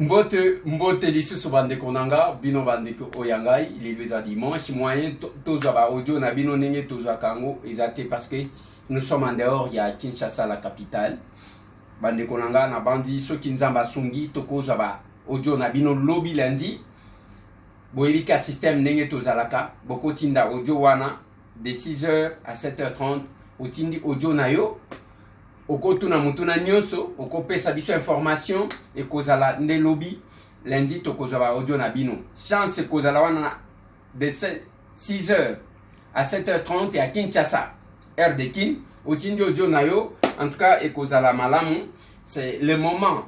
Mbote lisusu bandeko nanga bino bandeko oyangai il est dimanche moyen tozwa ba audio na bino ndenge tozwa kango ezate parce que nous sommes en dehors ya Kinshasa la capitale bandeko nanga na bandi soki nzamba sungi tokozwa ba audio na bino lobby lundi boyebika système ndenge tozalaka bokotinda audio wana de 6h à 7h30 otindi audio na yo okotuna mutuna nyonso okopesa biso information et kozala nde lobby lundi tokozala audio na bino chance kozala wana de 6h à 7h30 à Kinshasa heure de Kin otindi audio na yo en tout cas ekozala malamu c'est le moment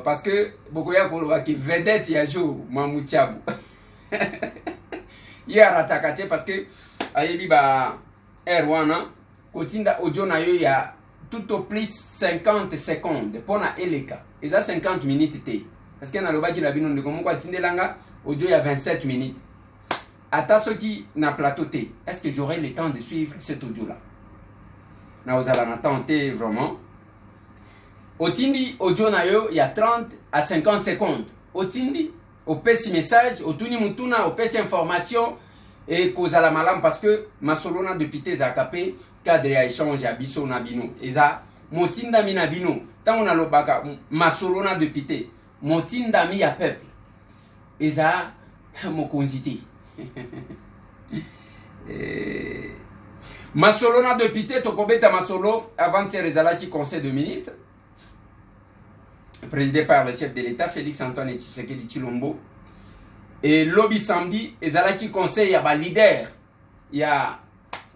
parce que bokoya koloba ki vedette ya jour Mamutiabu ya ratakate parce que ayebi ba heure wana kotinda audio na yo ya tout au plus 50 secondes pour na eleka eza 50 minutes te parce que na loba ki la bino ndeko moko atindelanga audio ya 27 minutes ata soki na plateau te est-ce que j'aurai le temps de suivre cet audio là na ozala na temps te vraiment otindi audio na yo ya 30 à 50 secondes otindi opesi message otuni mutuna opesi information et kozala malam parce que masolona depuis tes akapé cadre ya échange ya biso na bino eza motinda mi na bino tango na lobaka masolona depuis te motinda mi ya peuple eza mokonzité masolona depuis te tokobeta masolo avant-hier ezalaki conseil de ministre présidé par le chef de l'État Félix Antoine Tshisekedi Tshilombo. Et lobby samedi, ezalaki conseil ya ba leader ya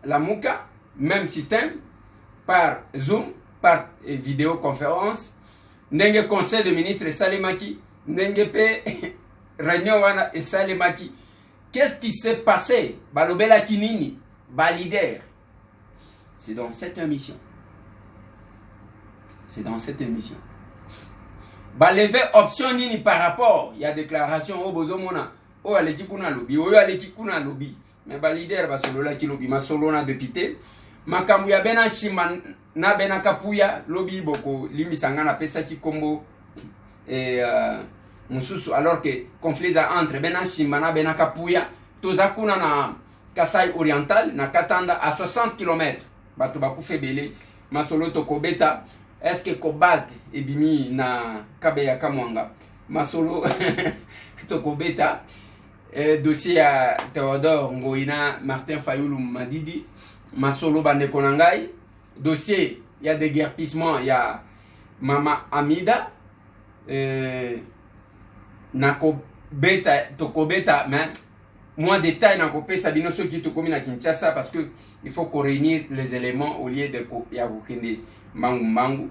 la Muka, même système par Zoom, par vidéoconférence. Ndenge conseil de ministre Salemaki, ndenge pe réunion wana et Salemaki. Qu'est-ce qui s'est passé? Balobela kinini, ba leader. C'est dans cette émission. C'est dans cette émission. Ba lever option nini par rapport il y a déclaration au bozomona o aleki kuna lobby o aleki kuna lobby mais ba leader ba solo la ki lobby ma solo na député makambu ya bena shima na bena kapuya lobby boko limisanga na pesa ki kombo et mususu alors que conflit entre bena shima na bena kapuya toza kuna na Kasai oriental na Katanda à 60 km bato bakufe belé ma solo tokobeta. Est-ce que Cobalt et Bimi na Kabeya Kamwanga Masolo Tokobeta dossier à Théodore Ngoïna Martin Fayoulou Madidi Masolo Bande Konangai dossier il y a des guerpissements il y a Mama Amida Nako Beta Tokobeta mais moins détail Nako Pesa Bino ceux qui Tokomi na Kinshasa parce que il faut qu'on réunisse les éléments au lieu de Yabukende mangu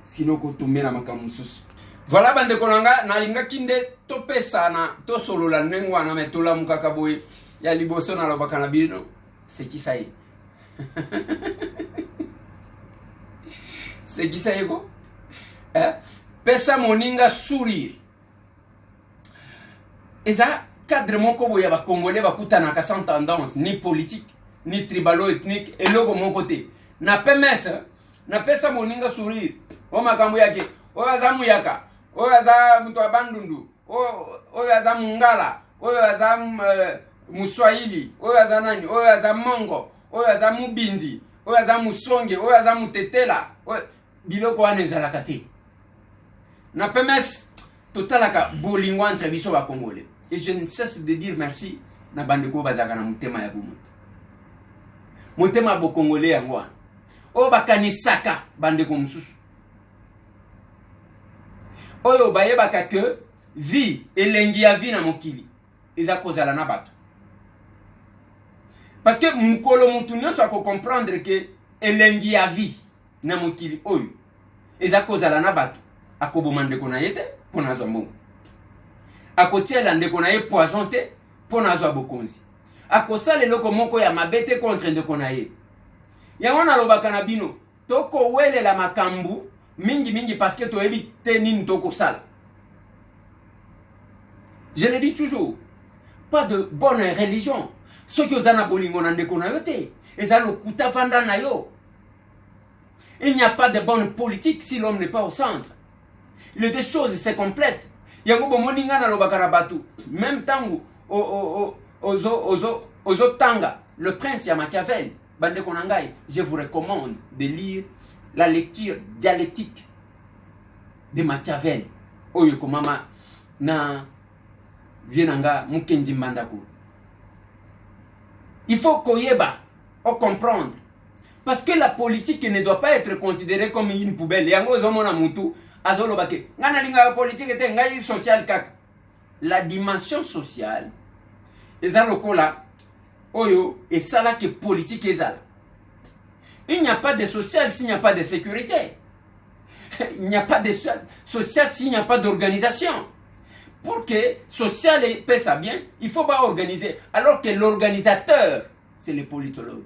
sino ko tombe na makamususu voilà bande kolanga na linga kinde to pesa na to solo la nengwa na metola mukaka boy ya liboso na lobaka na bino c'est qui ça y c'est qui ça y ko pesa moninga sourire eza cadre moko boya ba congolais ba kutana ka sans tendance ni politique ni tribalo ethnique et logo mon côté na PMS na pesa moninga sourire o makambo yake o azamu yaka o aza mtu wa bandundu o aza mungala o aza muswahili o aza nani o aza mongo o aza mubindi o aza musonge o aza mutetela biloko wana ezalaka te na PMS totalaka bolingo entre biso ba congolais et je ne cesse de dire merci na bandeko bazaka na mutema ya bumu mutema bo congolais yango o bakanisaka bandeko mususu oyo bayebaka que vie elengi ya vie na mokili eza kozala na bato parce que mukolo mutu nyonso ako comprendre que elengi ya vie na mokili oyo eza kozala na bato akoboma ndeko na ye te mpo nazwa mbongo akotiela ndeko na ye poison te mpo nazwa bokonzi akosala eloko moko ya mabe te contre ndeko na ye yango nalobaka na bino toko welela makambu mingi parce que toyebi te nini toko sala. Je le dis toujours, pas de bonne religion. Ceux qui osana bolingo na ndeko na yo te, eza lokuta vanda na yo. Il n'y a pas de bonne politique si l'homme n'est pas au centre. Les deux choses se complètent. yango bomoni nga na lobaka na batu même tango ozo tanga le prince ya Machiavel bande konangai, je vous recommande de lire la lecture dialectique de Machiavel oyo komama na vienanga mukendi mandako. Il faut koyeba ou comprendre parce que la politique ne doit pas être considérée comme une poubelle. Yango zomona mutu azolo bake ngana linga politique était ngai social kaka. La dimension sociale eza lokola oyo et ça là que politique ezala. Il n'y a pas de social s'il n'y a pas de sécurité. Il n'y a pas de social s'il n'y a pas d'organisation. Pour que social passe bien, il faut pas organiser. Alors que l'organisateur, c'est les politologues.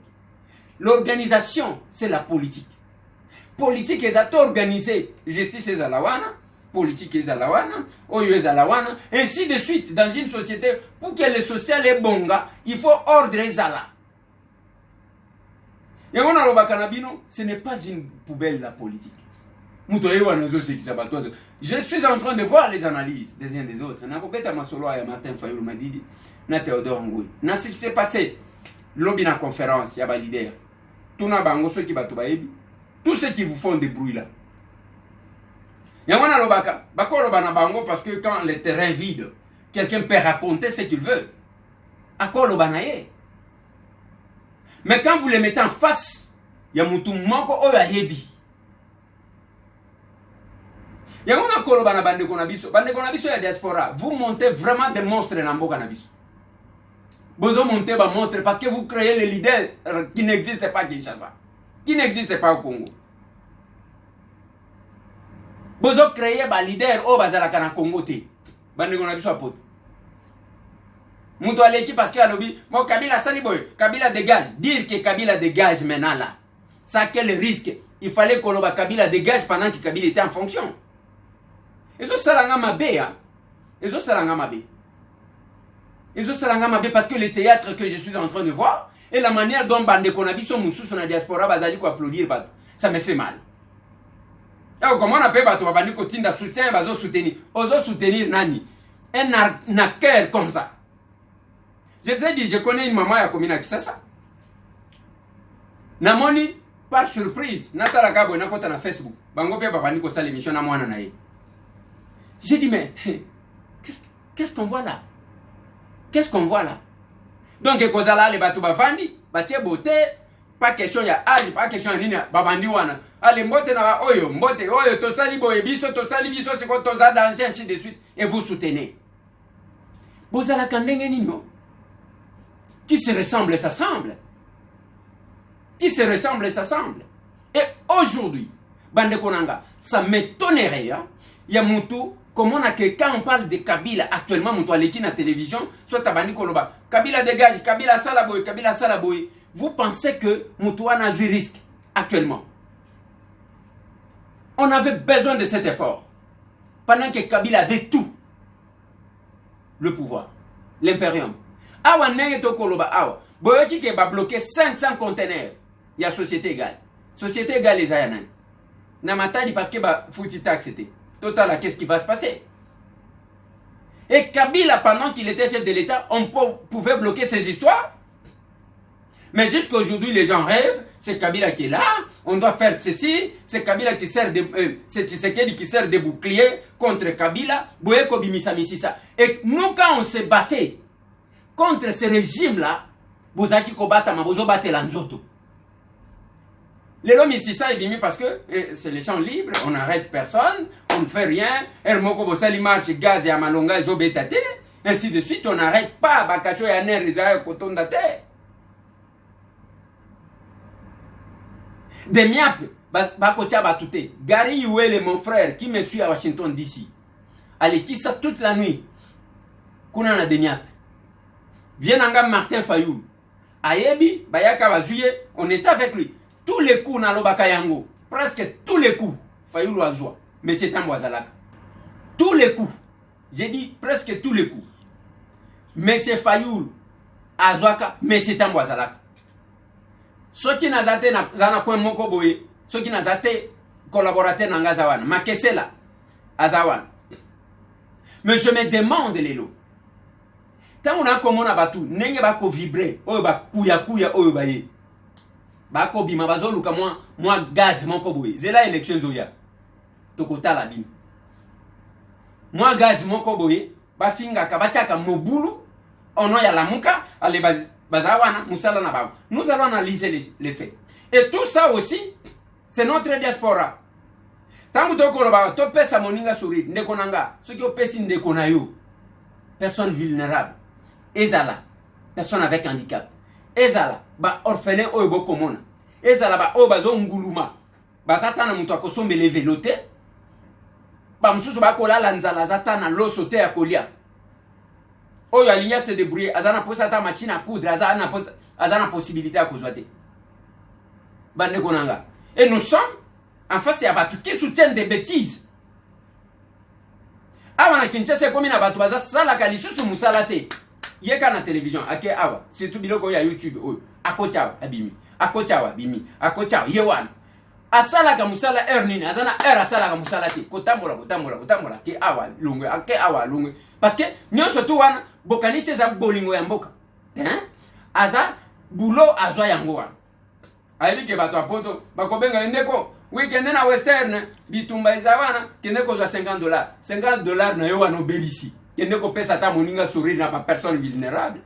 L'organisation, c'est la politique. Politique est organisée. Justice est à la wana, politique est à la wana, oyo est à la wana, ainsi de suite. Dans une société, pour que le social est bonga, il faut ordre ezala. Et on a le bakanabino, ce n'est pas une poubelle la politique. Je suis en train de voir les analyses des uns des autres. Nakopeta masolo ya Martin Fayulu Madidi na Théodore Ngoui. Na ce qui s'est passé lobby na conférence ya ba leader. Tuna bango ceux qui batu baebi. Tous ceux qui vous font des bruits là. Yamana lobaka, bako loba na bango parce que quand le terrain vide, quelqu'un peut raconter ce qu'il veut. Ako loba na ye. Mais quand vous les mettez en face, ya mutu moko oyo ayebi. Yamona koloba na bande konabiso ya diaspora, vous montez vraiment des monstres dans mboka na biso. Bozo montez ba monstres parce que vous créez les leaders qui n'existent pas à Kinshasa, qui n'existent pas au Congo. Bozo créez ba leader o bazala kana Congo te. Bande konabiso apote. Muto aleki parce que alobi, mo Kabila sali boy, Kabila dégage. Dire que Kabila dégage maintenant là. Ça quel risque? Il fallait que Kabila dégage pendant que Kabila était en fonction. Ezo salanga mabe ya. Ezo salanga mabe. Ezo salanga mabe parce que le théâtre que je suis en train de voir et la manière dont bande konabiso mususu na diaspora bazali ko applaudir bato, ça me fait mal. Et comment on appelle bato bandi ko tinda soutien bazo soutenir. Ozo soutenir nani? Un acteur comme ça. Je vous ai dit, je connais une maman ya komina Kisasa. Namoni par surprise, natala kabo na kota na Facebook. Bango pe babandi ko sala émission na mwana na ye. J'ai dit, mais qu'est-ce qu'on voit là? Qu'est-ce qu'on voit là? Donc, kozala le batou bafandi, batie beauté, pas question ya âge, pas question ya nina, babandi wana. Allez, mbote na oyo, tosali boye biso, c'est quoi tosa danger, ainsi de suite. Et vous soutenez. Bozala kandenge nino. Qui se ressemble, s'assemble. Qui se ressemble, s'assemble. Et aujourd'hui, bande konanga, ça m'étonnerait, hein? Yamutu, comme on a que quand on parle de Kabila actuellement, mon toilette na télévision, soit tabani koloba, Kabila dégage, Kabila salaboy, Kabila salaboy. Vous pensez que Moutouan a joué risque actuellement? On avait besoin de cet effort. Pendant que Kabila avait tout. Le pouvoir, l'impérium. Awa nenge to koloba awa. Boyoki ke ba bloqué 500 conteneurs. Il y a société égale. Société égale les ayanan. Namatadi parce que ba fouti taxe c'était. Total, qu'est-ce qui va se passer? Et Kabila, pendant qu'il était chef de l'État, on pouvait bloquer ces histoires. Mais jusqu'à aujourd'hui, les gens rêvent. C'est Kabila qui est là. On doit faire ceci. C'est Kabila qui sert de... c'est Tshisekedi qui sert de bouclier contre Kabila. Et nous, quand on se battait contre ce régime-là, Bozaki Kobata, Mabozo Bate Lanzoto. Les lois ici ça est dimi parce que c'est les champs libres, on n'arrête personne, on ne fait rien. Hermoko Bosali marche gaz et Amalonga et Obetate, ainsi de suite, on n'arrête pas. Bakacho et Aner Isaïe Koton Date. Des miapes, Bakotia Batouté, Gary Youel, mon frère, qui me suit à Washington DC. Allez, qui ça toute la nuit? Kounana des miapes. Vienanga Martin Fayulu. Ayebi, Bayaka Bazuye, on était avec lui. Tous les coups na lobaka yango, presque tous les coups, Fayulu Azwa, mais c'est un Boazalaka. Tous les coups, j'ai dit presque tous les coups. Mais c'est Fayulu Azwaka, mais c'est un Boazalaka. Ceux qui n'ont pas zana point moko boye, ceux qui n'ont pas collaborateur nanga zawana, makesela azawana. Mais je me demande lelo. Tant on a comme on a battu, nenge ba ko vibrer, oyo ba kuya oyo ba ye. Ba ko bima bazo luka moi gaz mon ko boye. Zela élection zoya. Tokota la bim. Moi gaz mon ko boye, ba finga ka bachaka mobulu, ono ya lamuka, ale bazawana musala na ba. Nous allons analyser les faits. Et tout ça aussi, c'est notre diaspora. Tant que tu pesa moninga sourire, ndekonanga, ce qui opesi ndekona yo. Personne vulnérable. Ezala, personne avec handicap. Ezala, ba orphelin oyo bokomona. Ezala ba oyo bazo nguluma. Bazatana mutu akosombele velote. Ba mususu bakolala nzala zatana loso te ya kolia. Oyo alinya se débrouiller, azana posa ta machine à coudre, azana possibilité à kozwa te. Ba ndekonanga. Et nous sommes en face ya batu qui soutiennent des bêtises. Awa na Kinshasa komi na batu baza sala kalisusu musala te. Yeka na télévision ake awa surtout biloko ya YouTube oyo akochawa abimi akochawa bimi akochawa yewan asala ka musala nini azana asala ka musala te kotambola ke awa lungwe ake awa lungwe parce que nyonso tu wana bokanisi za bolingo ya mboka aza bulo azwa yango wana ayiki bato apoto bakobenga ndeko weekend na western bitumba ezawana kende ko $50 na yo wana obebisi kende ko pesa ta moninga sourire na ba personne vulnérable.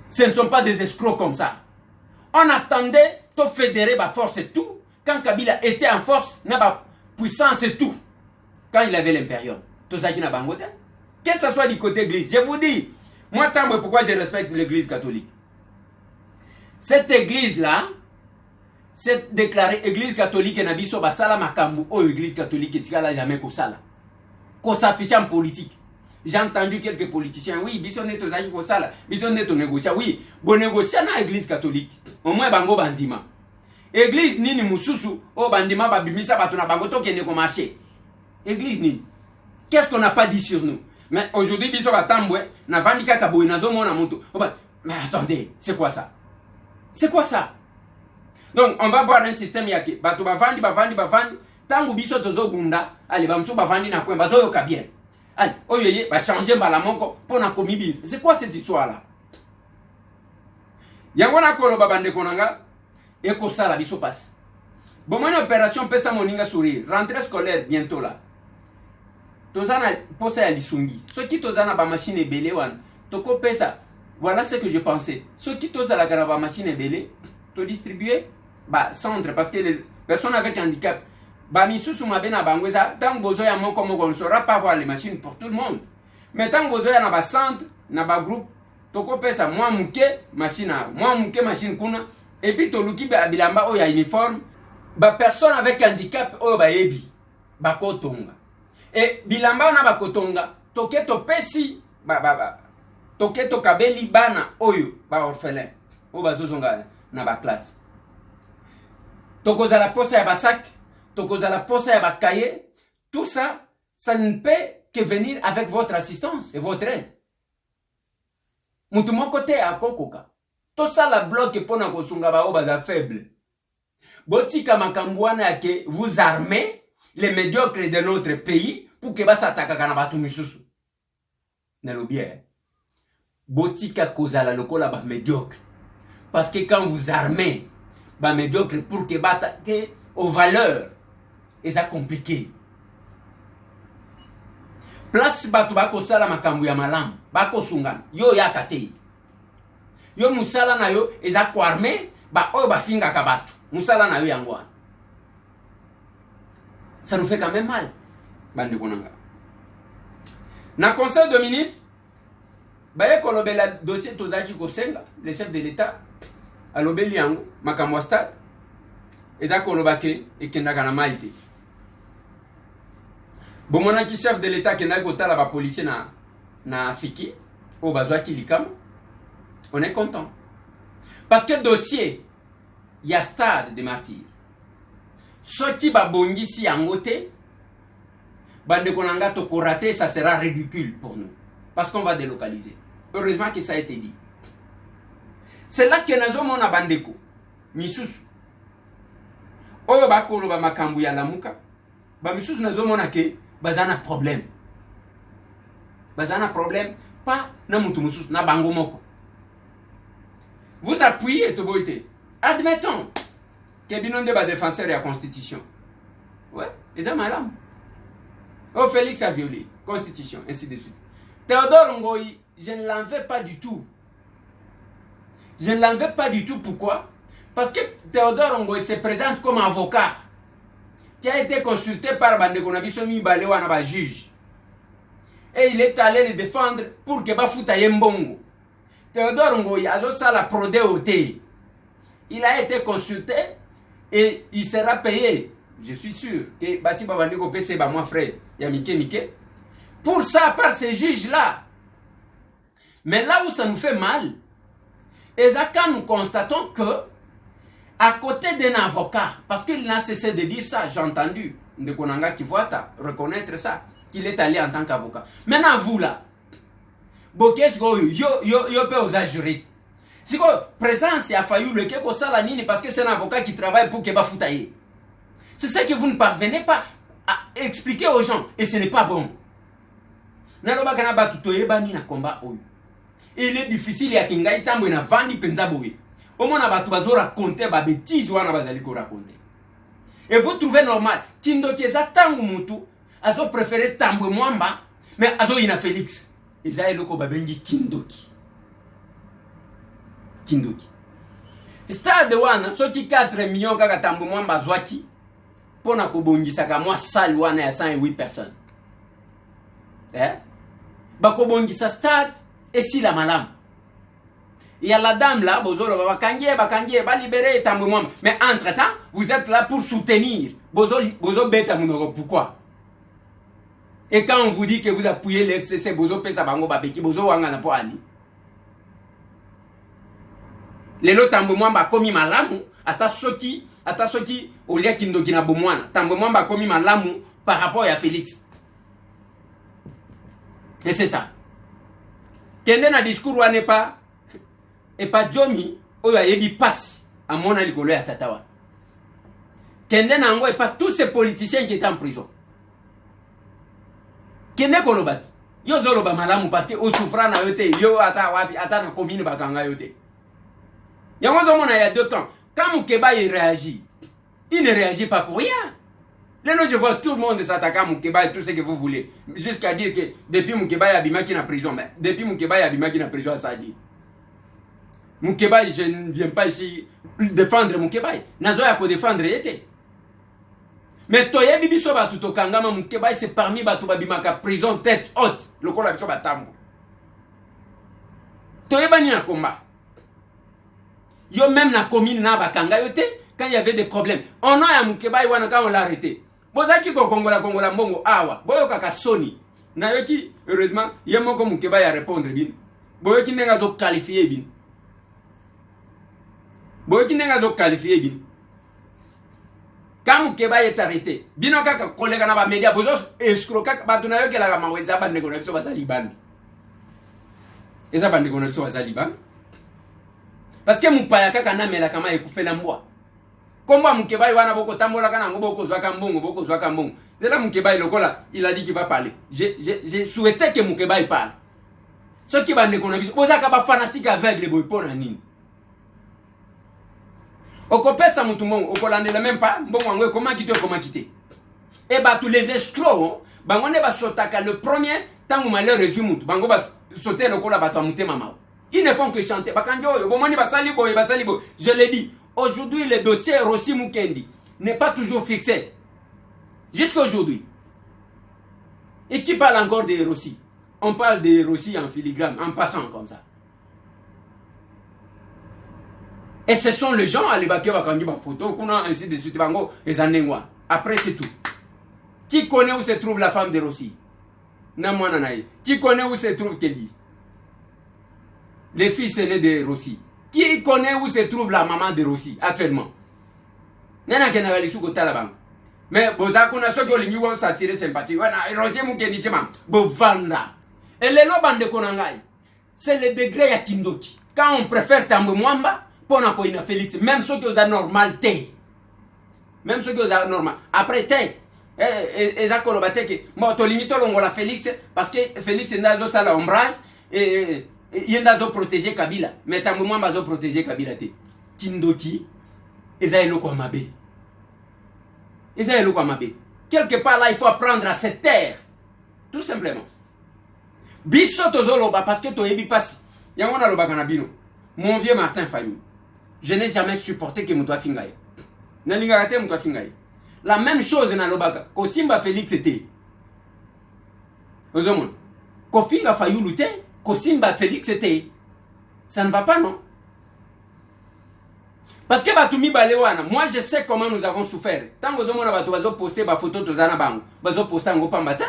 Ce ne sont pas des escrocs comme ça. On attendait to fédérer ba force et tout quand Kabila était en force na ba puissance et tout quand il avait l'impérium. To zaki na bangote que ce soit du côté église. Je vous dis moi tambo pourquoi je respecte l'église catholique. Cette église là, cette déclarée église catholique na biso basala makambu o église catholique etikala jamais ko sala. Ko s'affiche en politique. J'ai entendu quelques politiciens, oui, biso neto zaki ko sala, biso neto négocier, oui, bon négocier na église catholique. Au moins bango bandima. Église nini mususu o bandima ba bimisa bato na bango to kende ko marcher. Église nini? Qu'est-ce qu'on n'a pas dit sur nous? Mais aujourd'hui biso batambwe na vandika kaboy nazo mona moto. Mais attendez, c'est quoi ça? C'est quoi ça? Donc on va voir un système yake. Bato bavandi. Tangu biso tozo gunda, allez bamso bavandi na kwen bazo yoka bien. Allez, oyoye ba changer balamoko pona komi bis. C'est quoi cette histoire là? Yango na kolo babande konanga eko sala biso passe. Bon mon opération pesa moninga sourire, rentrée scolaire bientôt là. Tozana posa ya lisungi. Ce qui tozana ba machine ebele wan, toko pesa. Voilà ce que je pensais. Ce qui tozala kana ba machine ebele, to distribuer ba centre parce que les personnes avec handicap ba misusu mabena bangweza tant bozo ya moko on ne saura pas voir les machines pour tout le monde. Mais tant bozo ya na ba centre na ba groupe toko pesa moi muke machine kuna et puis to luki ba bilamba o ya uniforme ba personne avec handicap o ba yebi ba kotonga et bilamba na ba kotonga toke to pesi ba toke to kabeli bana oyo ba orphelin o ba zozonga na ba classe tokoza la posa ya ba sac tokoza la posa ya ba cahier. Tout ça, ça ne peut que venir avec votre assistance et votre aide. Mutu moko te akokoka. To sala bloc pona kosunga ba obaza faible. Botika makambu wana ke vous armez les médiocres de notre pays pour que basa atakaka na batu misusu. Na lobie. Botika kozala lokola ba médiocre. Parce que quand vous armez ba médiocre pour que bata ke aux valeurs et ça compliqué. Place batu bako sala makambu ya malam, bako sungan, yo yakate. Yo musala na yo eza kwarme ba oyo ba finga kabatu. Musala na yo yangwa. Ça nous fait quand même mal. Bande konanga. Na conseil de ministre baye kolobela dossier tozaji kosenga, le chef de l'état alobeli yango makambu ya stade. Eza kolobake ekendaka na maite. Bomona ki chef de l'état kenda kotala ba policier na fiki o bazwa ki likam. On est content. Parce que dossier y a stade de martyr. Ce qui ba bongisi yango te bande konanga to korate, ça sera ridicule pour nous parce qu'on va délocaliser. Heureusement que ça a été dit. C'est là que nazo mona bandeko misusu oyo bakolo ba makambu ya lamuka ba misusu nazo mona ke bazana problème bazana problème pas na mutu mususu na bango moko. Vous appuyez to boité. Admettons que binonde ba défenseur de la constitution. Ouais, les hommes malam. Oh, Félix a violé constitution, ainsi de suite. Théodore Ngoï, je ne l'en veux pas du tout. Je ne l'en veux pas du tout. Pourquoi? Parce que Théodore Ngoï se présente comme avocat qui a été consulté par Bandekonabisomi Balewa Naba juge. Et il est allé le défendre pour que Bafuta Yembongo. Théodore Ngoï a la prodéoté. Il a été consulté et il sera payé. Je suis sûr que Basi Babandeko PC, mon frère, Yamike Mike, pour ça, par ces juges-là. Mais là où ça nous fait mal, et ça, quand nous constatons que, à côté d'un avocat, parce qu'il n'a cessé de dire ça, j'ai entendu, de Konanga Kivwata, reconnaître ça, qu'il est allé en tant qu'avocat. Maintenant, vous là, yo peut aux juristes. Si vous présence a failli le Keko Salanini parce que c'est un avocat qui travaille pour Keba Foutaye. C'est ça que vous ne parvenez pas à expliquer aux gens. Et ce n'est pas bon. Il est difficile à Kingaï Tambo na Vandi Penzaboui. Au moins, on va raconter des bêtises ou on va raconter. Et vous trouvez normal Kindo Kiesa Tango Mutu, Azo préféré Tambo Mwamba, mais Azo Ina Félix. Et ça est le Kobabengi Kindoki. Kindoki. Stade wana, soti 4 millions kaka Tambo Mwamba Zwaki. Pona kobongisa moi salle wana ya 108 personnes. Bakobongisa stade et si la malam. Il y a la dame là, bozolo ba libérer Tambo Mwamba. Mais entre-temps, vous êtes là pour soutenir bozo beta munoko. Pourquoi? Et quand on vous dit que vous appuyez le FCC, bozo pesa bango babeki bozo wanga na po ani. Lelo Tambo Mwamba komi malamu ata soki Olia Kindoki na bomwana. Tambo Mwamba komi malamu par rapport à Félix. Et c'est ça. Kende na discours wane pas et pas Jomi oya yebi passe à mon alikolo ya tatawa. Kende na ngo et pas tous ces politiciens qui étaient en prison. Kende kolobati. Yo zoloba malamu parce que o souffra na yote yo ata wapi ata na commune bakanga yote. Yango zomona il y a 2 temps. Quand Moukeba il réagit, il ne réagit pas pour rien. Là, je vois tout le monde s'attaquer à Moukeba et tout ce que vous voulez. Jusqu'à dire que depuis Moukeba, il y a Bimaki en prison. Mais depuis Moukeba, il y a Bimaki en prison, ça dit. Moukeba, je ne viens pas ici défendre Moukeba. Nazo ya ko défendre été. Mais toi, Bibi Soba tout au Kangama, Moukeba, c'est parmi Batouba Bimaka, prison tête haute. Le col avec Soba Tambo. Toi, Bani en combat. Yo même na commune na bakanga yote quand il y avait des problèmes. On a Moukeba wana quand on l'a arrêté. Bozaki ko Kongola mbongo awa. Boyo kaka soni. Na yoki heureusement yemo ko Moukeba ya répondre bin. Boyo ki nenga zo qualifier bin. Boyo ki nenga zo qualifier bin. Quand Moukeba est arrêté, bino kaka collègue na ba média bozo escroquer ba tuna yoki la maweza ba ndeko na biso ba Liban. Eza ba ndeko na biso ba Liban. Parce que Moupaya kaka na mela kama ekufela mbwa. Komba Moukeba wana boko tambola kana ngo boko zwaka mbongo. Zela Moukeba lokola, il a dit qu'il va parler. J'ai souhaité que Moukeba parle. Ceux qui bande qu'on a vu, bozaka ba fanatique aveugle boy pona nini. Okopesa mutu mbongo, okolandela même pas mbongo ngwe comment quitter. Et bah tous les escrocs, bangone ba sotaka le premier tango malheur résume mutu. Bango ba sauter lokola ba to mutema mao. Ils ne font que chanter. Je l'ai dit. Aujourd'hui, le dossier Rossi Mukendi n'est pas toujours fixé. Jusqu'à aujourd'hui. Et qui parle encore de Rossi? On parle de Rossi en filigrane, en passant comme ça. Et ce sont les gens à l'évacuer ma photo, qu'on a ainsi de suite. Après, c'est tout. Qui connaît où se trouve la femme de Rossi? Qui connaît où se trouve Kelly? Les fils aînés de Rossi. Qui connaît où se trouve la maman de Rossi actuellement? Nana kenali suko talabang. Mais bozako na soko lingi won s'attirer sympathie. Wana Rossi Mukendi chema bovanda. Et les lobande konangai. C'est le degré ya Kindoki. Quand on préfère Tambo Mwamba pour na ko ina Félix, même ceux qui ont normalité. Même ceux qui ont normal. Après eza koloba te ke bon tolingi tolongola Félix parce que Félix nda azosala ombrage ye nda azoprotege Kabila mais Tambo Mwamba azoprotege Kabila te kindoki eza eloko ya mabe eza eloko ya mabe quelque part là il faut apprendre à se taire tout simplement biso tozoloba parce que toyebi pasi yango nalobaka na bino mon vieux Martin Fayulu je n'ai jamais supporté que moto afinga ye nalingaka te moto afinga ye la même chose nalobaka kosimba Félix te ozomona kofinga Fayulu te kosimba Félix te ça ne va pas non parce que batumi balewana moi je sais comment nous avons souffert tant ozomona bato bazo poster ba photo tozana bango bazo poster ngo pamba te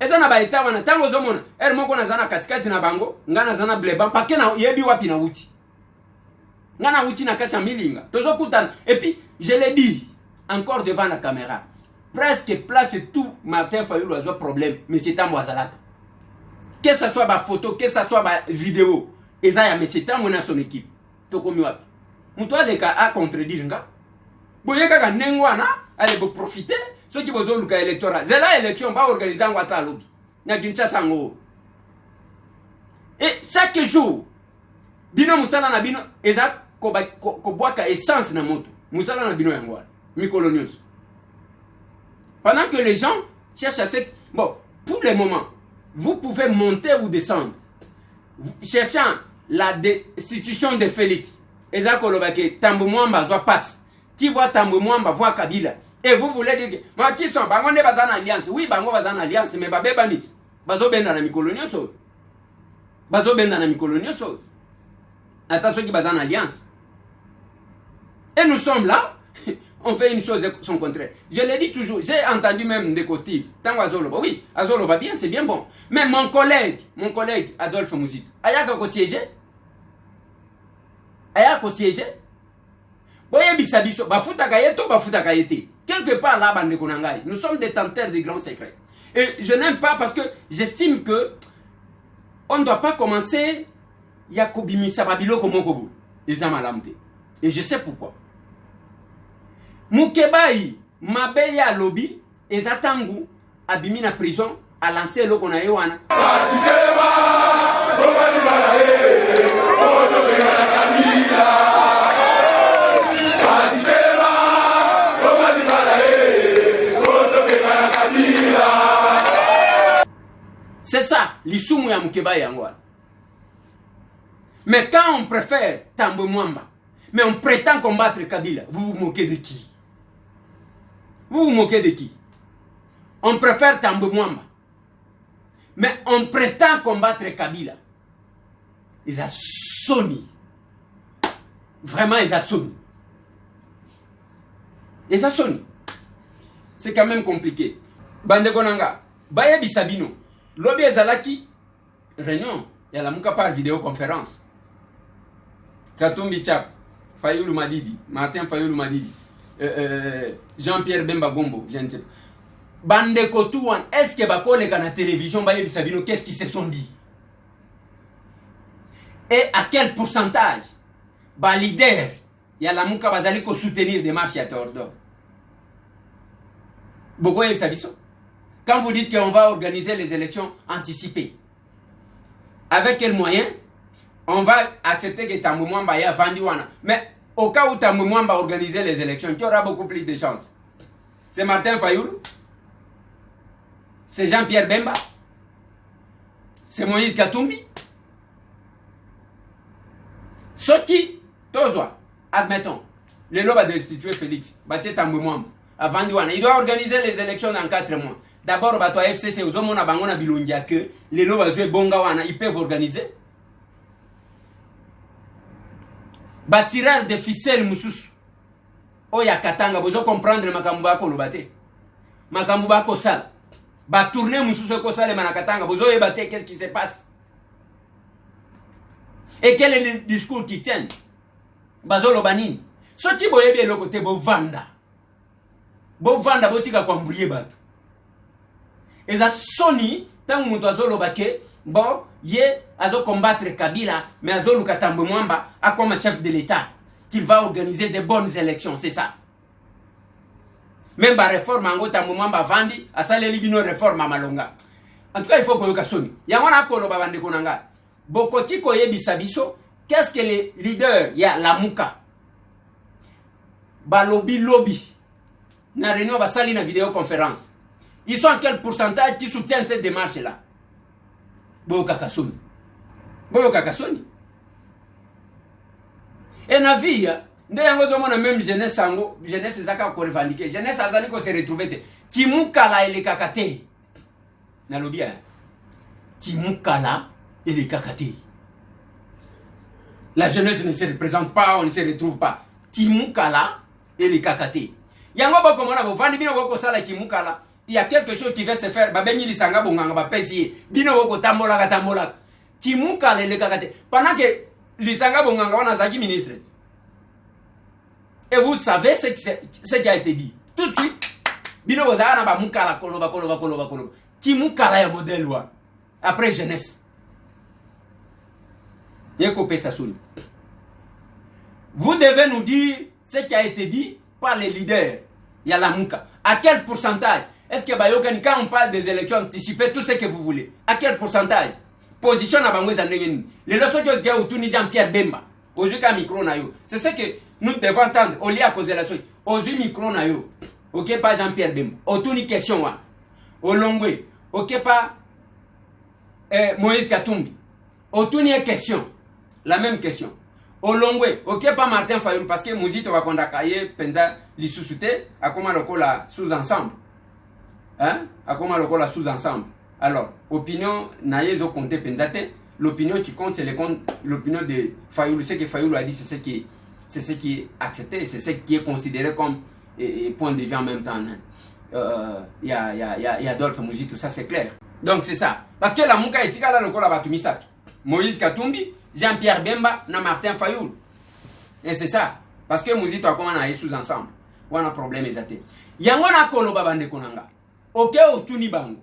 eza na ba eta wana tant ozomona moko nazana katikati na bango ngana zana bleba parce que na yebi wapi na uti ngana uti na kati ya milinga tozo kutana et puis je l'ai dit encore devant la caméra presque place tout Martin Fayulu a un problème mais c'est un moazalaka que ça soit ba photo que ça soit ba vidéo eza ya mais c'est un mona son équipe tokomi wapi muto aleka a contredire nga boye kaka nengo wana ale bo profiter ceux qui bozo luka électoral zela élection ba organiser ngo ata lobby na Kinshasa ngo et chaque jour bino musala na bino eza ko boaka essence na moto musala na bino yango mikolo news pendant que les gens cherchent à cette bon pour le moment vous pouvez monter ou descendre cherchant la destitution de Félix eza kolobake Tambo Mwamba zwa passe qui voit Tambo Mwamba voit Kabila et vous voulez dire que moi qui sont bango ne bazana alliance oui bango bazana alliance mais ba beba nit bazo benda na mikolo nyonso bazo benda na mikolo nyonso attention qui bazana alliance et nous sommes là on fait une chose son contraire je l'ai dit toujours j'ai entendu même de Steve tango azoloba oui azoloba bien c'est bien bon mais mon collègue Adolphe Muzito ayaka ko siéger boye bisabiso bafuta kayeto bafuta kayete quelque part là bande konangai nous sommes détenteurs de grands secrets et je n'aime pas parce que j'estime que on ne doit pas commencer yakobimisa babilo komokobo ezamalamte et je sais pourquoi Mukebai mabeya lobby ezatangu abimi na prison a lancé le qu'on a yewana c'est ça l'isumu ya Mukebai yango. Mais quand on préfère Tambo Mwamba mais on prétend combattre Kabila, vous vous moquez de qui? Vous vous moquez de qui? On préfère Tambo Mwamba. Mais on prétend combattre Kabila. Ils ont sonné. Vraiment, ils ont sonné. Ils ont sonné. C'est quand même compliqué. Bande Konanga, Baye Bisabino, Lobby Ezalaki, réunion, il y a la Mouka par vidéoconférence. Katumbi Chap, Fayulu Madidi, Martin Fayulu Madidi. Jean-Pierre Bemba Gombo, je ne sais pas. Bande Kotouan, est-ce que Bakole à la télévision, Baye Bisabino, qu'est-ce qu'ils se sont dit? Et à quel pourcentage? Ba leader, il y a la Mouka Bazali ko soutenir des marches à Théodore. Beaucoup de Sabiso. Quand vous dites qu'on va organiser les élections anticipées, avec quels moyens? On va accepter que Tambo Mwamba ya Vandiwana. Mais au cas où Tambo Mwamba va organiser les élections, qui aura beaucoup plus de chances? C'est Martin Fayulu? C'est Jean-Pierre Bemba? C'est Moïse Katumbi? Ce qui, Tozwa, admettons, le lot va destituer Félix, Batia Tambo Mwamba, à Vandiwana. Il doit organiser les élections dans 4 mois. D'abord, Bato FCC, aux hommes, on a bangona bilongia que les lots va jouer Bongawana, ils peuvent organiser. Batirar de ficelles mususu oya katanga bozo comprendre makambo bako lobate makambo bako sala ba tourner mususu ko sala manakatanga bozo yebate qu'est-ce qui se passe et quel est le discours qui tient bazo lobanini so ki boyebi eloko te bo vanda botika kwa mburiye bato eza soni tangu muto azolobake bon ye azo combattre Kabila mais azo luka Tambo Mwamba a comme chef de l'État qu'il va organiser de bonnes élections, c'est ça. même ba réforme ango ta moment ba vandi asale libino réforme malonga. En tout cas il faut que soni yango na kolo ba bande konanga bokoti ko yebisa biso qu'est-ce que les leaders ya la muka ba lobby na réunion ba sali na vidéoconférence ils sont en quel pourcentage qui soutiennent cette démarche là boka kasoni et na vie nde yango zomona même jeunesse sango jeunesse zaka ko revendiquer jeunesse azali ko se retrouver te kimukala ele kakate na lobia kimukala ele kakate la jeunesse ne se représente pas on ne se retrouve pas kimukala ele kakate yango boko mona bo vandi bino boko sala kimukala il y a quelque chose qui va se faire babenyi lisanga bonganga ba pesi bino boko tambola kimukala ele kakate pendant que lisanga bonganga wana zaki ministre. Et vous savez ce qui a été dit. Tout de suite, bino bozana ba mukala koloba. Ki mukala ya modèle wa. Après jeunesse. Vous devez nous dire ce qui a été dit par les leaders. Il y a la muka. À quel pourcentage? Est-ce que Bayokani, quand on parle des élections anticipées, tout ce que vous voulez, à quel pourcentage? Position à Bangouza Ndengeni. Les leçons qui ont tout Jean-Pierre Bemba. Ozuka micro na yo. C'est ce que nous devons entendre. Au lieu à causer la chose. Ozu micro na yo. Ok, pas Jean-Pierre Bemba. Otuni question wa. Olongwe. Ok, pas Moïse Katumbi. Otuni question. La même question. Olongwe. Ok, pas Martin Fayoul. Parce que Mouzito va kondakaye penza lissusute. Akoma lokola sous-ensemble. Hein? Akoma lokola sous-ensemble. Alors, opinion naïezo compte penzate. L'opinion qui compte, c'est l'opinion de Fayoulou. Ce que Fayoulou a dit, c'est ce qui est accepté, c'est ce qui est considéré comme point de vue en même temps. Il y a Adolphe Mouji, tout ça, c'est clair. Donc, c'est ça. Parce que la Mouka est tika la lokola batumisat. Moïse Katumbi, Jean-Pierre Bemba, na Martin Fayoulou. Et c'est ça. Parce que Mouzi, toi, comment on a sous ensemble. On a un problème, exacté. Yangona kono babande konanga. Ok, otuni bango.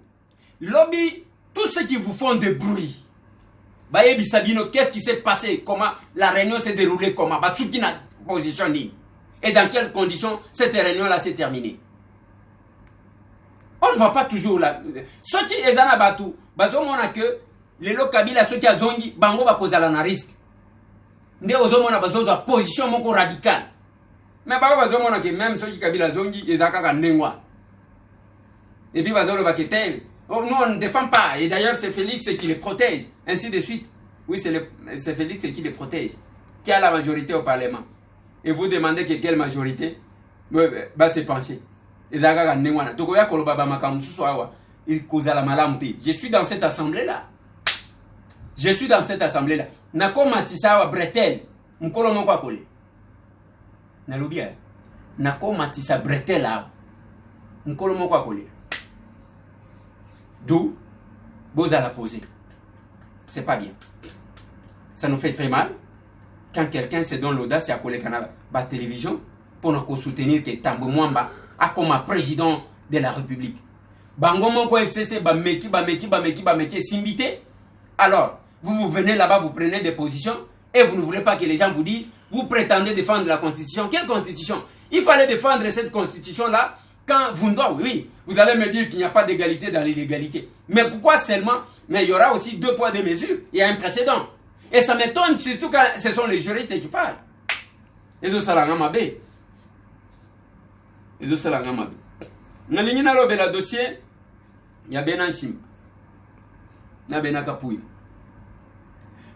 Lobby, tous ceux qui vous font des bruits. Baye Bisabino, qu'est-ce qui s'est passé? Comment la réunion s'est déroulée? Comment? Batsukina position ni. Et dans quelles conditions cette réunion-là s'est terminée? On ne va pas toujours là. Ceux qui ezana batu, bazomona que les lokabila ceux qui a zongi, bango ba kozala na risque. Nde ozomona bazoza position moko radicale. Mais bazomona que même ceux qui kabila zongi, ezaka ka ndengwa. Et puis bazolo bakete. Oh, nous, on ne défend pas. Et d'ailleurs, c'est Félix qui les protège. Ainsi de suite. Oui, c'est Félix qui les protège. Qui a la majorité au Parlement. Et vous demandez que quelle majorité? Bah, c'est pensé. Je suis dans cette assemblée-là. Je suis dans cette assemblée-là. Nako Matissa Bretel. Mkolo moko akole. Nalobia. Nako Matissa Bretel là. Mkolo moko akole. D'où vous allez la poser. C'est pas bien. Ça nous fait très mal quand quelqu'un se donne l'audace et a collé la télévision pour nous soutenir que Tambo Mwamba a comme président de la République. Bango Monko FCC ba meki simbité. Alors, vous venez là-bas, vous prenez des positions et vous ne voulez pas que les gens vous disent vous prétendez défendre la Constitution. Quelle Constitution? Il fallait défendre cette Constitution-là. Quand vous oui, vous allez me dire qu'il n'y a pas d'égalité dans l'illégalité. Mais pourquoi seulement? Mais il y aura aussi 2 poids 2 mesures. Il y a un précédent. Et ça m'étonne surtout quand ce sont les juristes qui parlent. Les autres salangamabe. Les autres salangamabe. Dans le dossier, il y a Benansim. Il y a Benakapouille.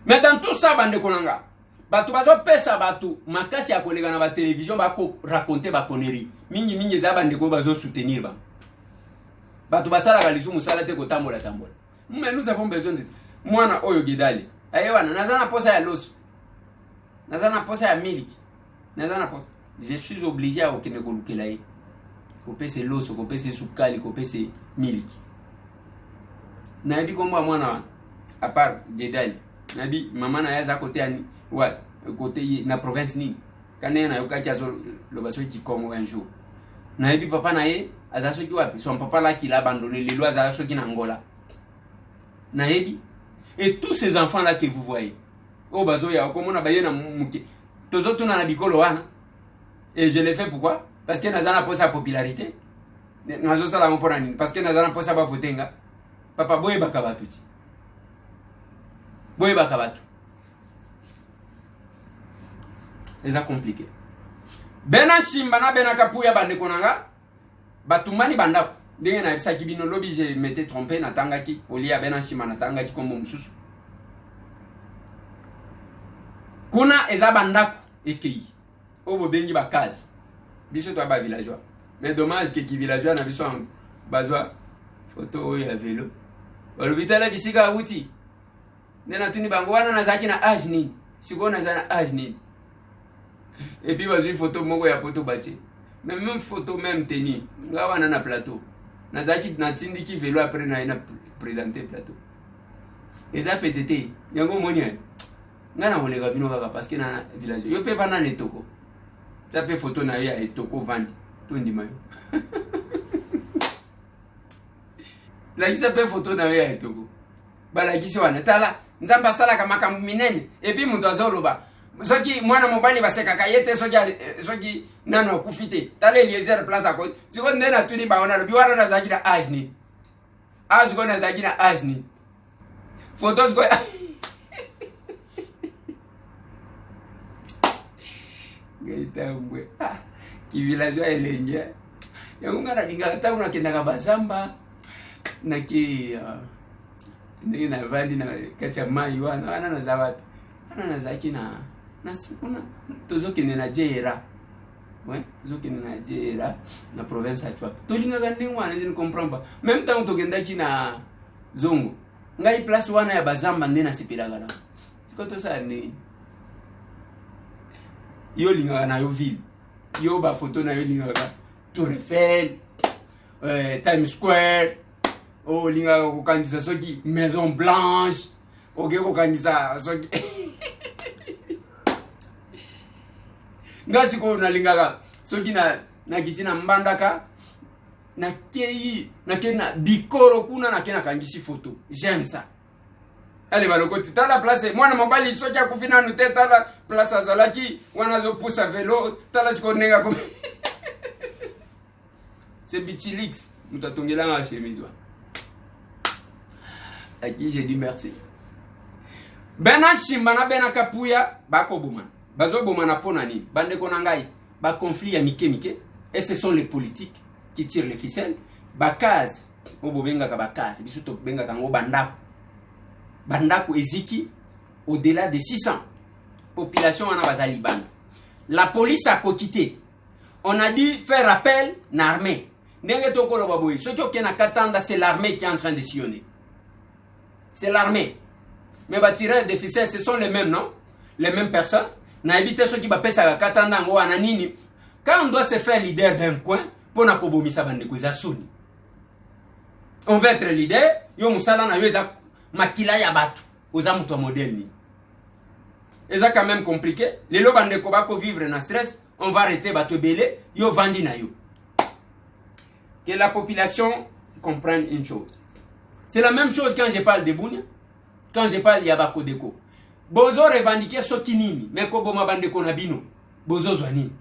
Mais dans tout ça, bande konanga. Batu bazo pesa batu makasi ya kolega na ba télévision ba ko raconter ba connerie mingi za bande ko bazo soutenir ba batu basala balisu musala te ko tambola mais nous avons besoin de mwana oyo gidali ayewana nazana posa ya loso nazana posa ya miliki nazana posa je suis obligé à okene ko lukela ye ko pese loso ko pese sukali ko pese miliki na bi komba mwana à part gidali nabi mama na yaza côté ani ouais côté na province ni kana na yoka kiazo le baso qui Congo un jour na ebi papa na ye azaso ki wapi son papa là qui l'a abandonné les lois azaso ki na Angola na ebi et tous ces enfants là que vous voyez oh bazo ya comme on a bayé na muke tozo tuna na bikolo wana et je l'ai fait pourquoi parce que nazana pour sa popularité nazo sala mpona nini parce que nazana posa ba votenga papa boye bakabatu ti boye bakabatu eza compliqué bena simba na bena kapuya bande konanga batumani bandako ndenge na bisa kibino lobi je m'étais trompé na tangaki olia bena simba na tangaki kombo mususu kuna eza bandako ekei obo bengi bakazi biso to ba villageois mais dommage que qui villageois na biso bazwa photo ya vélo olubitala bisika uti nena tuni bango wana nazaki na âge nini siko nazana âge nini et puis bazwi photo moko ya poto bache même photo même tenue nga wana na plateau nazaki na tindiki vélo après na présenter plateau eza PTT yango monia nga na olega bino kaka parce que na village yo pe vana netoko ça pe photo na ya etoko vandi to ndima yo la kisa pe photo na ya etoko bala kisi wana tala nzamba sala kama makambo minene et puis mutu azoloba soki mwana mobali basekaka yete soki nano kufite tala Eliezer place à côté siko ndena tuni baona lobi wana na zaki na ajni azgo na zaki na ajni photos go gaitambwe ki village elenje yango na linga tauna kenda bazamba na ki ndenge na vandi na kati ya mai wana na zawapi ana na zaki na sikuna tozokende na jera ouais tozokende na jera na province ya Chwapa tolinga gande wana je ne comprends pas même temps tokendaki na zongo ngai place wana ya bazamba ndena sipelaka na sikoto sa ni yo linga na yo ville yo ba photo na yo linga Tour Eiffel Times Square o linga ko kanisa soki Maison Blanche o ge ko kanisa soki ngasi ko na linga soki na kitina mbandaka na kei na kena bikoro kuna na kena kangisi photo j'aime ça allez baloko tala place mwana mobali soki akufina nu te tala place azalaki wana zo pousse vélo tala siko nenga comme c'est Bichilix mutatongela nga chemise wa à qui j'ai dit merci bena shimba na bena kapuya bako boma bazo boma na pona nini bande kona ngai ba conflit ya mike et ce sont les politiques qui tirent les ficelles bakazi obo benga ka bakazi biso to benga ka ngo bandako eziki au-delà de 600 population wana bazali banda la police a quitté on a dit faire appel na armée ndenge to kolo baboy soki okena katanda c'est l'armée qui est en train de sillonner c'est l'armée mais ba tirer des ficelles ce sont les mêmes non les mêmes personnes na éviter ceux qui ba pesa katanda ngo wana nini quand on doit se faire leader d'un coin pour na kobomisa bande ko za soni on veut être leader yo musala na yo eza makila ya batu oza muto modèle ni eza quand même compliqué les lo bande ko ba ko vivre na stress on va arrêter batu belé yo vandi na yo que la population comprenne une chose c'est la même chose quand je parle de Bunia quand je parle ya Kodeko bozo revendiquer soki nini mais ko boma bande ko na bino bozo zwa nini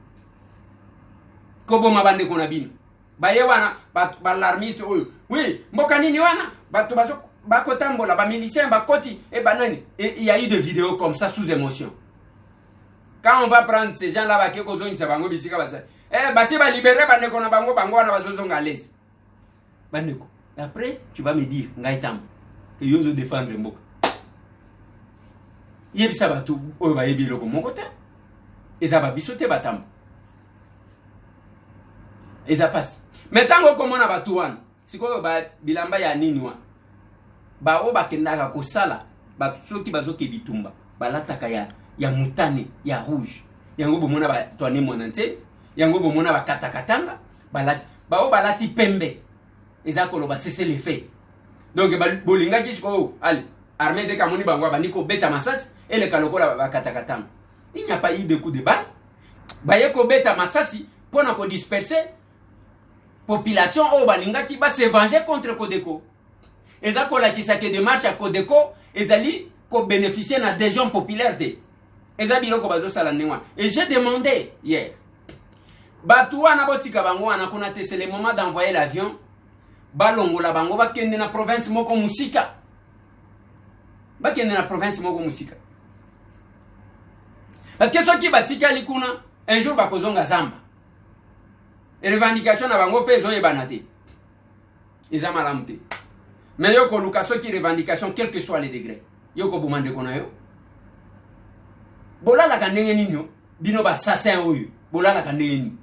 ko boma bande ko na bino baye wana ba l'armiste oyo oui mboka nini wana batu bazo bakotambola ba miliciens bakoti et banani et il y a eu des vidéos comme ça sous émotion quand on va prendre ces gens là ba ke ko zo nisa bango bisika basa basi ba libérer bande ko na bango wana bazo nga lesi bande ko après tu vas me dire ngai tambo que yozo défendre mboka yebisa batu oyo ba yebi loko moko te ezaba bisote batambo eza passe mais tango komona batu wana sikoyo ba bilamba ya nini wana ba o bakendaka ko sala batu soki bazoke bitumba balataka ya mutane ya rouge yango bomona ba toane monante yango bomona ba katakatanga balati ba o balati pembe eza koloba cesser les faits donc bolinga ki sikoyo allez armée de kamoni bangwa baniko beta masasi et le kalokola ba katakatanga il n'y a pas eu de coup de balle ba yeko beta masasi pona ko disperser population o balinga ki ba se venger contre Kodeko eza kola ki sake démarche à Kodeko ezali ko bénéficier na adhésion populaire de eza biloko bazo sala nwa et j'ai demandé hier Batoua na botika bango ana kuna te, c'est le moment d'envoyer l'avion. Balongola bango bakende na province moko musika. Bakende na province moko musika. Parce que ceux qui batika likuna un jour bakozonga zamba. Et revendication na bango pe zo yebana te. Eza malamu te. Mais yo ko luka ceux qui revendication quel que soit les degrés. Yo ko bomande kona yo. Bola la kandenge ninyo bino ba assassin oyo. Bola la kandenge ni.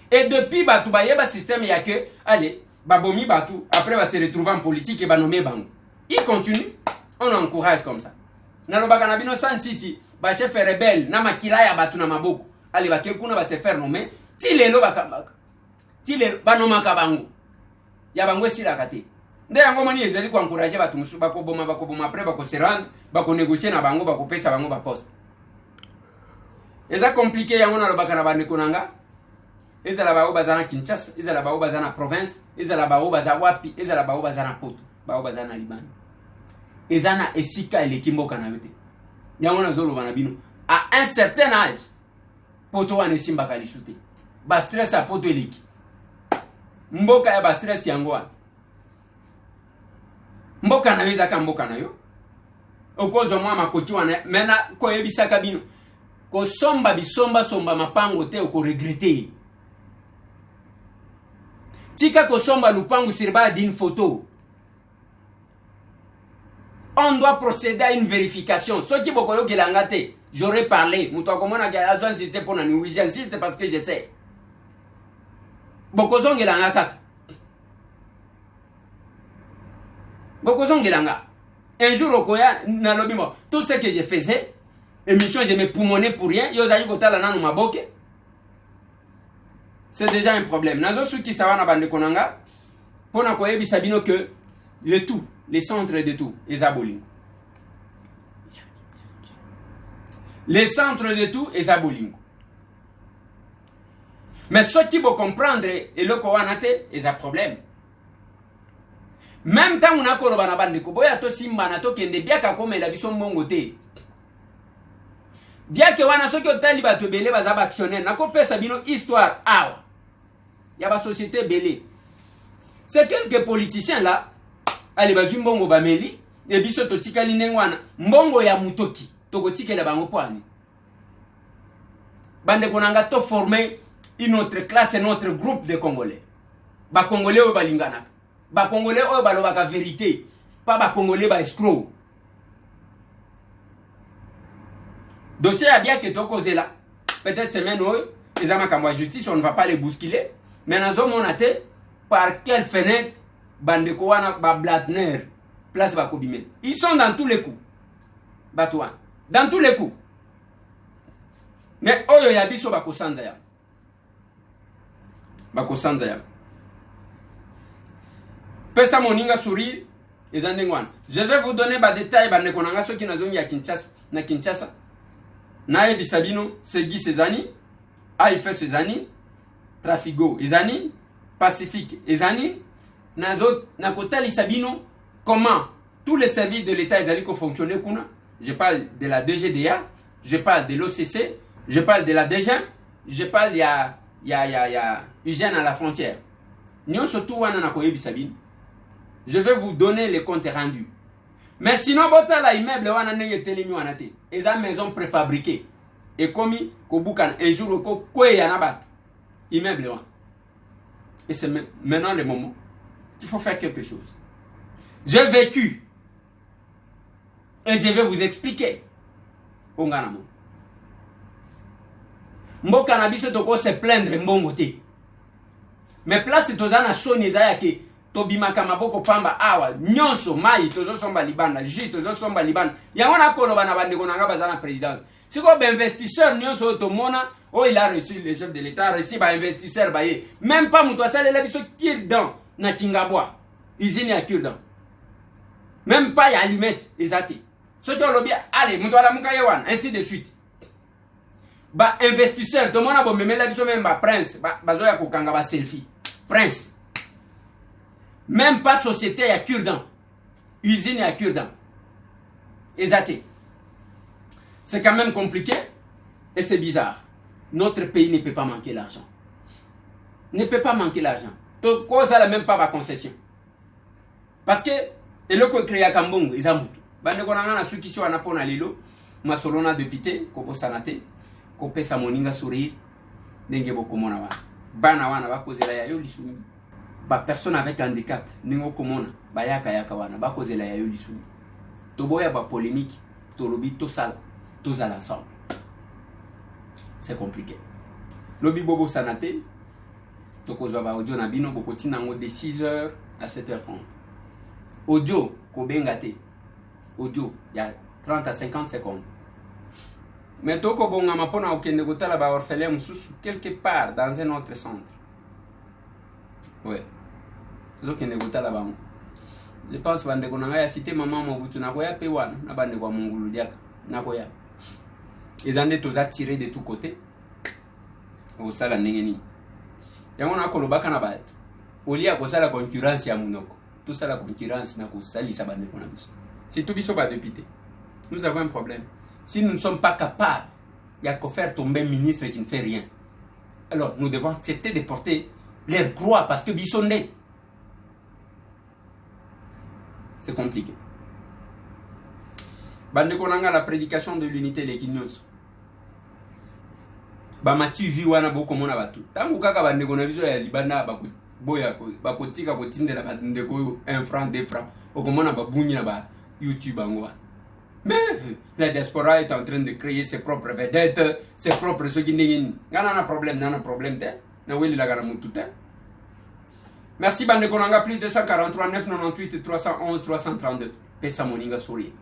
Et depuis Batou Bayeba système, il y a que, allez, Babomi Batou, après va se retrouver en politique et va nommer Bango. Il continue, on encourage comme ça. Nalobaka Nabino San City, ba chef rebelle, na makila ya Batou na maboko. Allez, ba quelqu'un va se faire nommer. Si les lo bakambaka. Si les banomaka Bango. Ya Bango si la kate. Nde yango moni ezeli ko encourager Batou musu bako boma après bako se rendre, bako négocier na Bango, bako pesa Bango ba poste. Eza compliqué yango nalobaka na bande konanga. Ezala bao bazana Kinshasa, ezala bao bazana province, ezala bao bazana wapi, ezala bao bazana poto, bao bazana Liban. Ezana esika elekimbo kana yote. Yango na zolo bana bino. À un certain âge, poto wana simba kalisute. Ba stress a poto eliki. Mboka ya ba stress yango wana. Mboka na weza ka mboka na yo. Okozo mwa makoti wana mena ko yebisaka bino. Ko somba bisomba somba mapango te ko regretter. Tika kosomba lupangu sirba d'une photo. On doit procéder à une vérification. Ce qui bokoyo kelangate, j'aurais parlé. Mouto komona ke azwan c'était pour nani, oui j'insiste parce que je sais. Bokozong elanga kaka. Bokozong elanga. Un jour okoya na lobimo, tout ce que je faisais, émission je me poumonais pour rien, yo zayi kotala nanu maboke. C'est déjà un problème. Nazo suki sawana bande konanga pona koyebi sabino que le tout, les centres de tout, les abolingo. Les centres de tout, les abolingo. Mais ceux qui vont comprendre et le kowanate, ils ont un problème. Même quand on a koloba na bande ko boya to simba na to kende biaka koma la biso mbongo te. Biaka wana soki otali bato belé bazaba actionnaire nako pesa bino histoire awa. Il y a la société belé. C'est quelques politiciens là, allez bazui mbongo bameli, et biso totika linengwana, mbongo ya mutoki, toko tikela bango poani. Bande konanga to former une autre classe, un autre groupe de Congolais. Ba Congolais o balinganaka. Ba Congolais o balobaka vérité, pas ba Congolais ba escroc. Dossier a bien que toko zela. Peut-être semaine où les amakamwa justice, on ne va pas les bousculer. Mais nous avons monté par quelle fenêtre Bandeko wana ba Blatner place Bakobimel. Ils sont dans tous les coups. Batouan. Dans tous les coups. Mais oyo ya biso bakosanza ya. Bakosanza ya. Pesa moninga sourire ezandengwana. Je vais vous donner ba détails bandeko nanga soki nazongi ya Kinshasa na Kinshasa. Na yebi Sabino Segui Cezani, Aïfe Cezani, Trafigo Ezani, Pacifique Ezani, Nazot Nakotali Sabino, comment tous les services de l'État ezali fonctionner kuna. Je parle de la DGDA, je parle de l'OCC, je parle de la DGM, je parle il y a hygiène à la frontière. Nyon surtout wana nakoyebi Sabino. Je vais vous donner les comptes rendus. Mais sinon, bota la immeuble wana nenge telemi wana te. Eza maison préfabriquée. Et komi kobukan un jour ko kwe yana bat. Immeuble wana. Et c'est maintenant le moment qu'il faut faire quelque chose. J'ai vécu. Et je vais vous expliquer. Onganamo. Mboka na biso toko se plaindre mbongo te. Mais place tozana soni za yake. Tobimaka maboko pamba awa nyonso mai tozo somba libanda ji tozo somba libanda yango na koloba na bande konanga bazana présidence siko ba investisseur nyonso tomona oh il a reçu le chef de l'état reçu ba investisseur ba ye même pas muto asalela biso kirdan na Kingabwa usine ya kirdan même pas ya allumette ezati soki olobi allez muto ala muka yewan ainsi de suite ba investisseur tomona bo memela biso même ba prince bazoya kokanga ba selfie prince. Même pas société à Kurdan. Usine à Kurdan. Exacté. C'est quand même compliqué et c'est bizarre. notre pays ne peut pas manquer l'argent. Ne peut pas manquer l'argent. Donc, cause à la même pas ma concession. Parce que, et le créé à Kambong, ils ont tout. Bande konanga na suki si wana pona lelo, masolona député, kopo sanate, kope sa moninga sourire, denge bokomona wa. Bana wana ba kozela ya yo lisuni. Ba personne avec handicap, ningo komona, ba yaka wana, ba kozela ya yo lisuni. Toboya ba polémique, tolobi to sala, to zala ensemble. C'est compliqué. Lobi bobo sanate, tokozwa ba audio na bino bokoti nango de 6h à 7h30. Audio kobengate. Audio il y a 30 à 50 secondes. Mais toko bonga mapona okende kotala ba orphelin mususu quelque part dans un autre centre. Ouais. C'est okende kotala ba. Je pense bande konanga ya cité maman Mobutu na koya pe wana na bande kwa mongulu diaka na koya. Les années tous attirés de tous côtés. Au sala nengeni. Yango na kolobaka na ba. Olia ko sala concurrence ya munoko. Tout ça la concurrence na ko sali sa bande kona biso. C'est tout biso ba député. Nous avons un problème. Si nous ne sommes pas capables, il y a qu'à faire tomber un ministre qui ne fait rien. Alors nous devons accepter de porter leur croix parce que bisonné. C'est compliqué. Bande konanga la prédication de l'unité de l'Equinox. Ba mati vi wana boko mona batu. Tangu kaka bande kona biso ya libanda baku boya ko bakotika kotindela bande ko 1 franc 2 francs. Okomona babunyi na ba YouTube angwa. Mais la diaspora est en train de créer ses propres vedettes, ses propres ceux qui n'ont pas de problème. Merci bande konanga plus de 243 998 311 332. Pesa moninga sourire.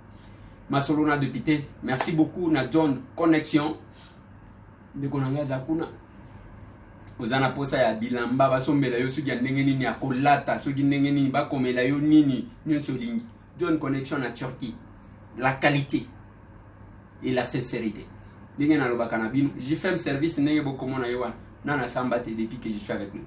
Masolona député, merci beaucoup na John Connexion. De konanga zakuna. Ozana posa ya bilamba basombela yo sugi ndenge nini akolata sugi ndenge nini bakomela yo nini nyonso lingi. John Connexion na Turquie. La qualité et la sincérité. Ndenge na loba kanabino, j'ai fait un service ndenge bokomona yo wana. Nana sambate depuis que je suis avec lui.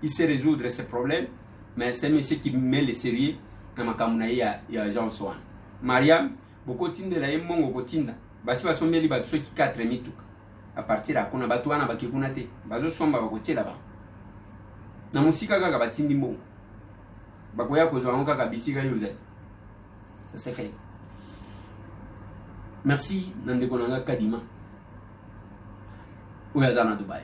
Il sait résoudre ses problèmes, mais c'est monsieur qui met le sérieux dans ma kamuna ya Jean Soan. Mariam, beaucoup tindela ye mongo kotinda. Basi basombeli batu soki 4 mituka. À partir à kuna batu wana bakikuna te. Bazo somba bakotela ba. Na musika kaka batindi mbongo. Bakoya kozwa ngo kaka bisika yo zai. Ça c'est fait. Merci Nandeko Nanga Kadima. Oyaza na Dubaï.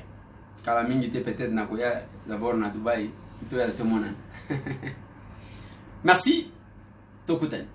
Kala mingi te peut-être na koya d'abord na Dubaï. Ito ya te monan. Merci. Tokuten.